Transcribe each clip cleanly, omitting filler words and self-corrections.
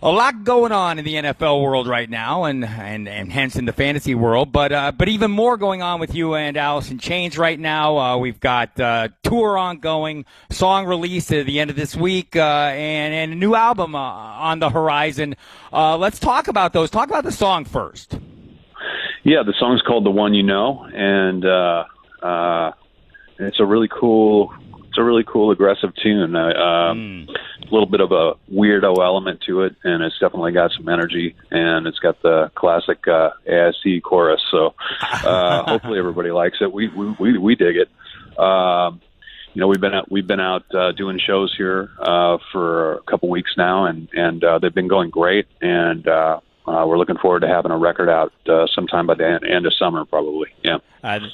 A lot going on in the NFL world right now, and hence in the fantasy world. But even more going on with you and Allison Chains right now. We've got tour ongoing, song release at the end of this week, and a new album on the horizon. Let's talk about those. Talk about the song first. Yeah, the song's called "The One You Know," and it's a really cool. It's a really cool, aggressive tune. A little bit of a weirdo element to it, and it's definitely got some energy, and it's got the classic ASC chorus. So hopefully everybody likes it. We dig it. We've been out doing shows here for a couple weeks now, and they've been going great. And we're looking forward to having a record out sometime by the end of summer, probably. Yeah.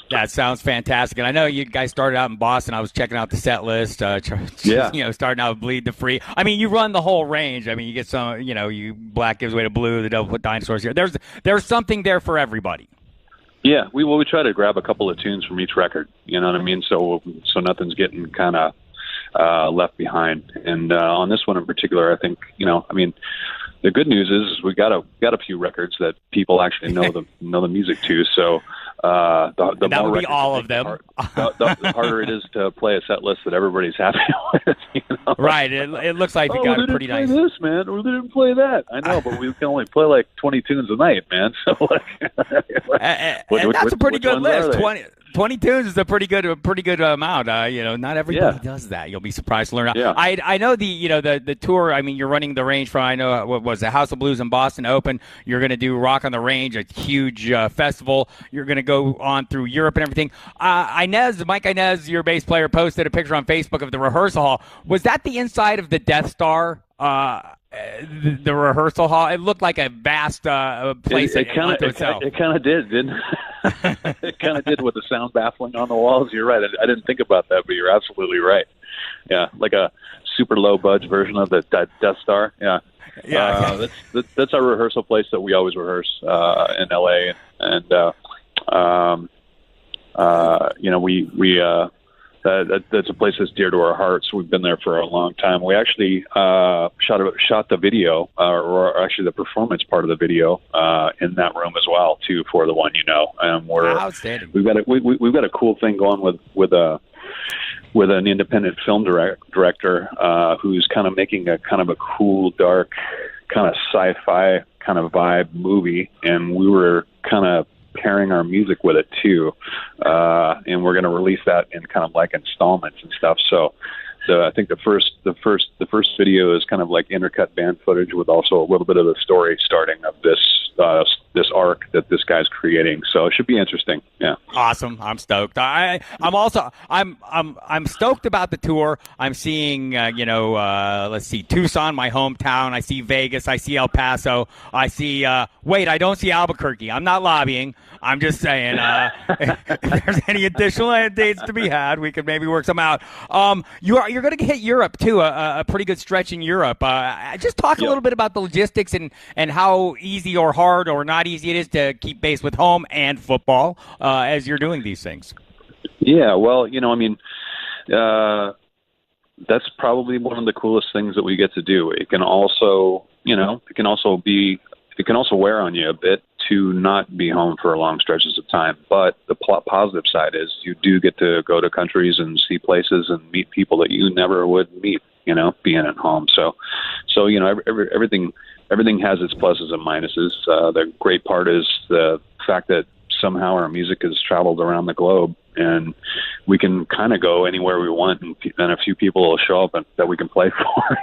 That sounds fantastic. And I know you guys started out in Boston. I was checking out the set list. Yeah. Starting out with Bleed the Free. I mean, you run the whole range. I mean, you get some, you Black Gives Way to Blue, the Devil Put Dinosaurs here. There's something there for everybody. Yeah. We try to grab a couple of tunes from each record. You know what I mean? So nothing's getting kind of left behind. And on this one in particular, I think, the good news is we got a few records that people actually know the music to. So the that more would be all of them. The harder it is to play a set list that everybody's happy with. Right. It looks like you got it pretty nice. They didn't play this, man. Or they didn't play that. I know, but we can only play like 20 tunes a night, man. So and that's a pretty good list. 20 tunes is a pretty good amount. Not everybody does that. You'll be surprised to learn. Yeah. I know the tour. I mean, you're running the range from, I know, what was the House of Blues in Boston Open. You're going to do Rock on the Range, a huge festival. You're going to go on through Europe and everything. Mike Inez, your bass player, posted a picture on Facebook of the rehearsal hall. Was that the inside of the Death Star? The rehearsal hall. It looked like a vast place. It kind of did, didn't it? It kind of did with the sound baffling on the walls. You're right. I didn't think about that, but you're absolutely right. Yeah, like a super low budge version of the Death Star. Yeah. Yeah. That's our rehearsal place that we always rehearse in LA, and that's a place that's dear to our hearts. We've been there for a long time. We actually shot the video, or actually the performance part of the video, in that room as well too, for The One You Know. Outstanding. We've got a cool thing going with an independent film director who's kind of making a kind of a cool, dark, kind of sci-fi kind of vibe movie, and we were kind of pairing our music with it too, and we're going to release that in kind of like installments and stuff. So I think the first video is kind of like intercut band footage with also a little bit of the story starting of this arc that this guy's creating. So it should be interesting. Yeah. Awesome. I'm stoked. I'm stoked about the tour. I'm seeing let's see, Tucson, my hometown. I see Vegas. I see El Paso. I see I don't see Albuquerque. I'm not lobbying. I'm just saying if there's any additional dates to be had, we could maybe work some out. You're going to hit Europe too, a pretty good stretch in Europe. Just talk a little bit about the logistics and how easy or hard or not easy it is to keep pace with home and football as you're doing these things. Yeah, well, that's probably one of the coolest things that we get to do. It can also wear on you a bit to not be home for long stretches of time. But the positive side is you do get to go to countries and see places and meet people that you never would meet, being at home. So everything has its pluses and minuses. The great part is the fact that somehow our music has traveled around the globe, and we can kind of go anywhere we want, and a few people will show up that we can play for.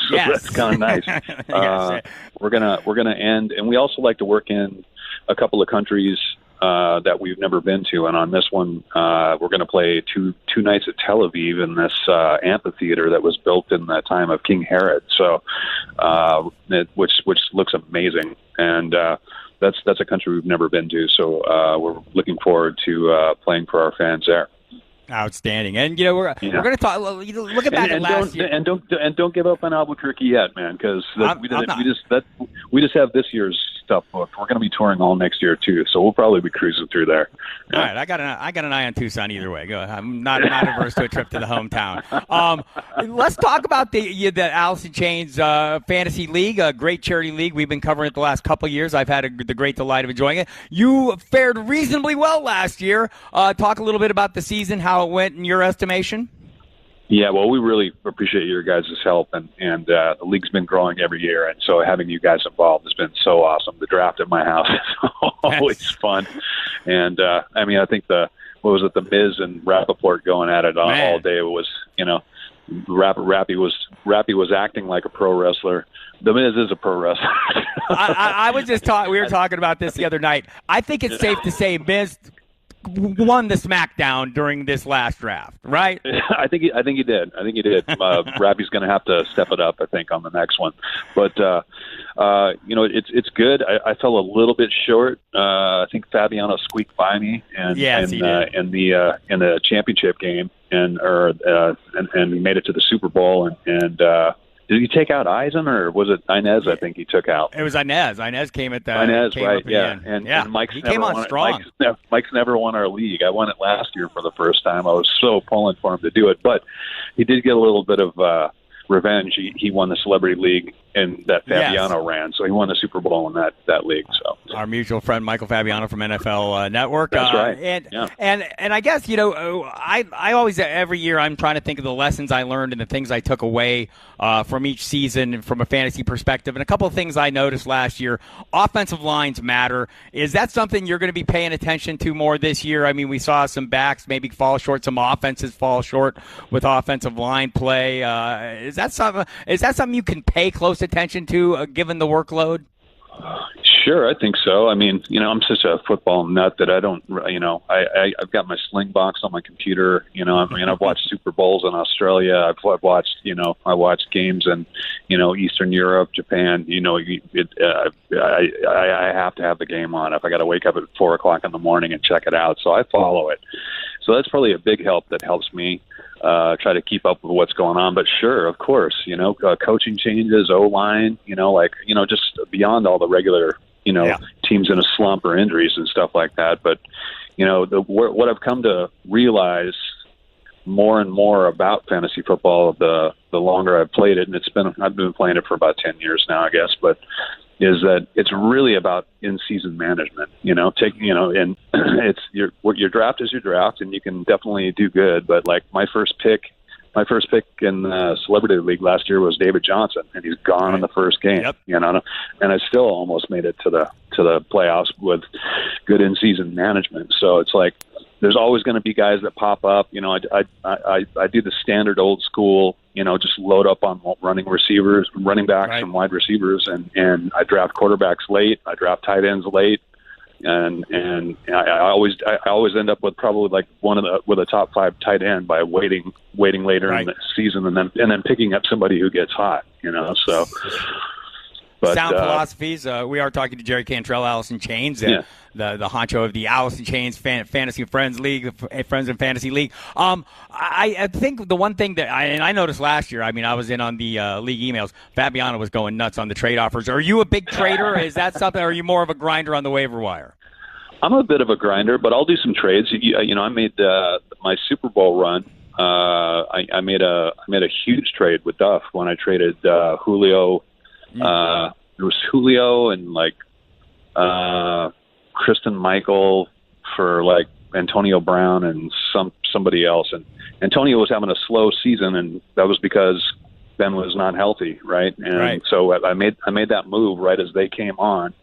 So that's kind of nice. Yes. We're gonna end, and we also like to work in a couple of countries that we've never been to. And on this one, we're going to play two nights at Tel Aviv in this amphitheater that was built in the time of King Herod. So, which looks amazing, and that's a country we've never been to. So we're looking forward to playing for our fans there. Outstanding, and we're going to talk. Look at that last year, and don't give up on Albuquerque yet, man, because we just have this year's stuff booked. We're going to be touring all next year too, so we'll probably be cruising through there. All right, I got an eye on Tucson either way. Go. I'm not averse to a trip to the hometown. Let's talk about the Alice in Chains Fantasy League, a great charity league. We've been covering it the last couple of years. I've had the great delight of enjoying it. You fared reasonably well last year. Talk a little bit about the season, how it went in your estimation. Yeah, well, we really appreciate your guys' help, and the league's been growing every year, and so having you guys involved has been so awesome. The draft at my house is always fun, and I think the Miz and Rappaport going at it all day was, Rappy was acting like a pro wrestler. The Miz is a pro wrestler. I was just we were talking about this the other night. I think it's safe to say Miz won the SmackDown during this last draft, right? I think he did. Rappy's going to have to step it up, I think, on the next one. But it's good. I fell a little bit short. I think Fabiano squeaked by me, in the championship game, and made it to the Super Bowl, and did he take out Eisen, or was it Inez? I think he took out. It was Inez. Inez came at the Inez, came right? Up Yeah, and Mike's he never came on won strong. Mike's never won our league. I won it last year for the first time. I was so pulling for him to do it, but he did get a little bit of revenge. He won the Celebrity League and that Fabiano ran, so he won the Super Bowl in that league. So our mutual friend Michael Fabiano from NFL Network. That's right. And I guess I always, every year I'm trying to think of the lessons I learned and the things I took away from each season from a fantasy perspective. And a couple of things I noticed last year: offensive lines matter. Is that something you're going to be paying attention to more this year? I mean, we saw some backs maybe fall short, some offenses fall short with offensive line play. Is that something you can pay close attention to given the workload? Sure, I think so. I mean, I'm such a football nut that I don't, I've got my sling box on my computer. I've watched Super Bowls in Australia. I've watched, I watched games in, Eastern Europe, Japan. I have to have the game on. If I got to wake up at 4:00 in the morning and check it out, so I follow it. So that's probably a big help that helps me try to keep up with what's going on. But sure, of course, coaching changes, O-line, just beyond all the regular, teams in a slump or injuries and stuff like that. But, what I've come to realize more and more about fantasy football the longer I've played it, and I've been playing it for about 10 years now, I guess, but is that it's really about in-season management, and it's your draft is your draft, and you can definitely do good. But like my first pick in the Celebrity League last year was David Johnson, and he's gone in the first game. Yep. And I still almost made it to the playoffs with good in-season management. So it's like there's always going to be guys that pop up. I do the standard old school, just load up on running backs and wide receivers, and I draft quarterbacks late. I draft tight ends late. And I always end up with probably like with a top 5 tight end by waiting later in the season, and then picking up somebody who gets hot, so. But, sound philosophies. We are talking to Jerry Cantrell, Alice in Chains, the honcho of the Alice in Chains Fantasy Friends League, Friends and Fantasy League. I think the one thing that I noticed last year, I mean, I was in on the league emails. Fabiano was going nuts on the trade offers. Are you a big trader? Is that something? Or are you more of a grinder on the waiver wire? I'm a bit of a grinder, but I'll do some trades. I made my Super Bowl run. I made a huge trade with Duff when I traded Julio. It was Julio and Kristen Michael for like Antonio Brown and somebody else. And Antonio was having a slow season, and that was because Ben was not healthy, right? And so I made that move right as they came on,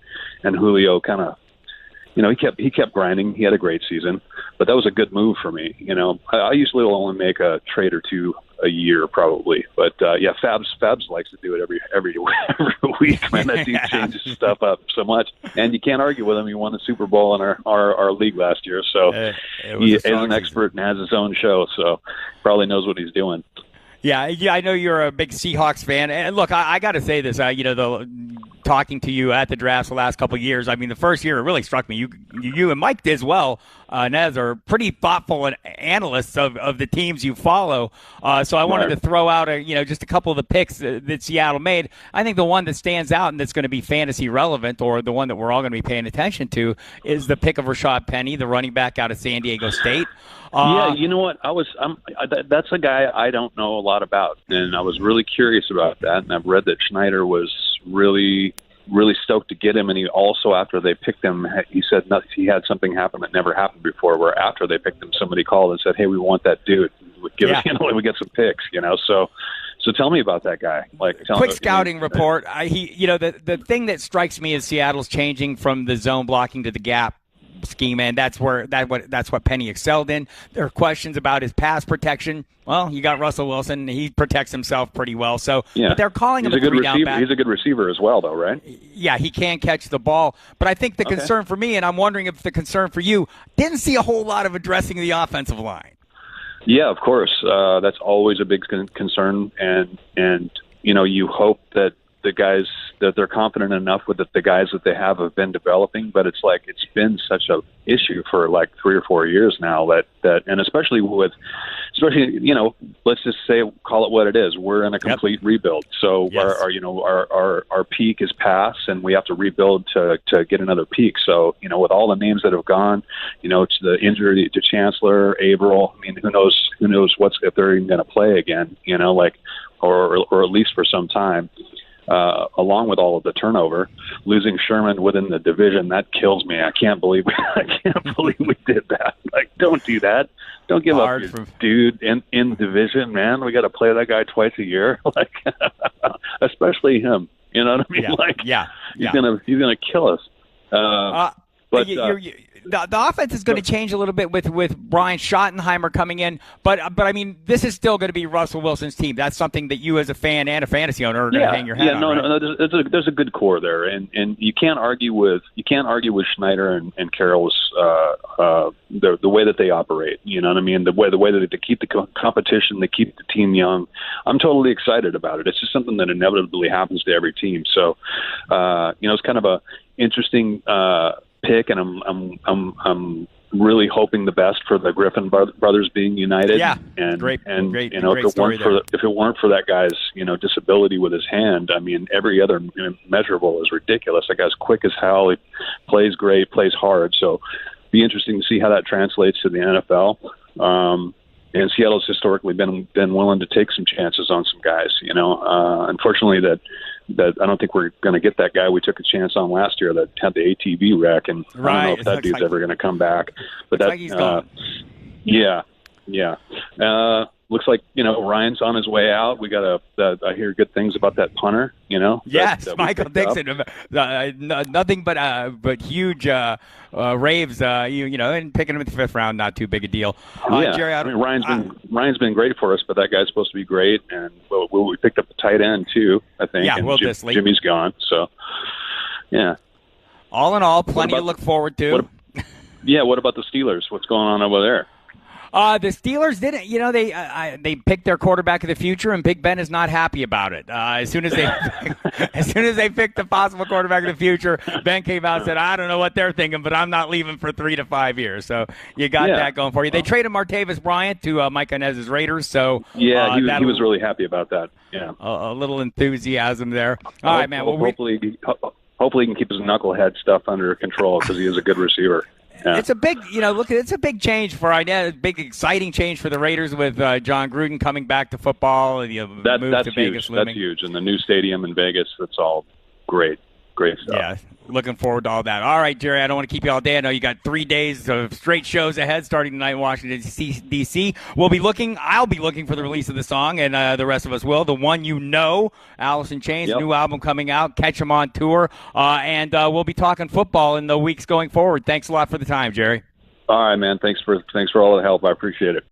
and Julio kind of, he kept grinding. He had a great season, but that was a good move for me. I usually will only make a trade or two a year probably, but Fabs likes to do it every week. Man, that dude changes stuff up so much, and you can't argue with him. He won the Super Bowl in our league last year, so he is an expert and has his own show, so probably knows what he's doing. Yeah, I know you're a big Seahawks fan, and look, I got to say this. talking to you at the drafts the last couple of years. I mean, the first year it really struck me. You and Mike as well, Nez, are pretty thoughtful analysts of the teams you follow. So I wanted to throw out just a couple of the picks that Seattle made. I think the one that stands out and that's going to be fantasy relevant, or the one that we're all going to be paying attention to, is the pick of Rashad Penny, the running back out of San Diego State. Yeah, you know what? That's a guy I don't know a lot about, and I was really curious about that. And I've read that Schneider was really, really stoked to get him, and he also, after they picked him, he said he had something happen that never happened before. Where after they picked him, somebody called and said, "Hey, we want that dude. We get some picks." So tell me about that guy. Quick scouting report. The thing that strikes me is Seattle's changing from the zone blocking to the gap scheme, and that's what Penny excelled in. There are questions about his pass protection. Well, you got Russell Wilson; he protects himself pretty well. So, yeah. But they're calling him a three-down back. He's a good receiver as well, though, right? Yeah, he can catch the ball. But I think the concern for me, and I'm wondering if the concern for you, didn't see a whole lot of addressing the offensive line. Yeah, of course. That's always a big concern, and you hope that the guys that they're confident enough with the guys that they have been developing, but it's been such a issue for 3 or 4 years now that and especially let's just call it what it is. We're in a complete rebuild. So yes. our peak is past, and we have to rebuild to get another peak. So, with all the names that have gone, it's the injury to Chancellor, Averill. I mean, who knows if they're even going to play again, or at least for some time. Along with all of the turnover, losing Sherman within the division, that kills me. I can't believe we did that. Don't do that. Don't give up your dude in division, man. We got to play that guy twice a year. Especially him. You know what I mean? He's gonna kill us. The offense is going to change a little bit with Brian Schottenheimer coming in, but I mean, this is still going to be Russell Wilson's team. That's something that you as a fan and a fantasy owner are going to hang your hat on. No. There's a good core there, and you can't argue with Schneider and Carroll's the way that they operate. You know what I mean? The way that they keep the competition, they keep the team young. I'm totally excited about it. It's just something that inevitably happens to every team. So, it's kind of a interesting pick, and I'm really hoping the best for the Griffin brothers being united. Yeah, great if it weren't for that guy's disability with his hand, I mean, every other measurable is ridiculous. That guy's quick as hell. He plays great, plays hard. So, be interesting to see how that translates to the NFL. And Seattle's historically been willing to take some chances on some guys. Unfortunately, that I don't think we're going to get that guy we took a chance on last year that had the ATV wreck, and I don't know if that dude's ever going to come back. But he's gone. Yeah. Looks like Ryan's on his way out. We got I hear good things about that punter. Yes, Michael Dixon. Nothing but huge raves. And picking him in the 5th round, not too big a deal. Jerry, I mean, Ryan's been great for us, but that guy's supposed to be great. And we picked up a tight end too, I think. Yeah, and Jimmy's gone. So, yeah. All in all, plenty to look forward to. What about the Steelers? What's going on over there? The Steelers didn't. They picked their quarterback of the future, and Big Ben is not happy about it. As soon as they picked the possible quarterback of the future, Ben came out and said, "I don't know what they're thinking, but I'm not leaving for 3 to 5 years." So you got that going for you. They traded Martavis Bryant to Mike Inez's Raiders. So he was really happy about that. Yeah, a little enthusiasm there. All right, man. Well, hopefully he can keep his knucklehead stuff under control because he is a good receiver. Yeah. It's a big, it's a big change for a big exciting change for the Raiders with John Gruden coming back to football. Move to Vegas. That's huge, and the new stadium in Vegas. That's all great stuff. Yeah, looking forward to all that. All right, Jerry, I don't want to keep you all day. I know you got 3 days of straight shows ahead starting tonight in Washington, D.C. I'll be looking for the release of the song, and the rest of us will. The one Alice in Chains, new album coming out. Catch them on tour. And we'll be talking football in the weeks going forward. Thanks a lot for the time, Jerry. All right, man. Thanks for all the help. I appreciate it.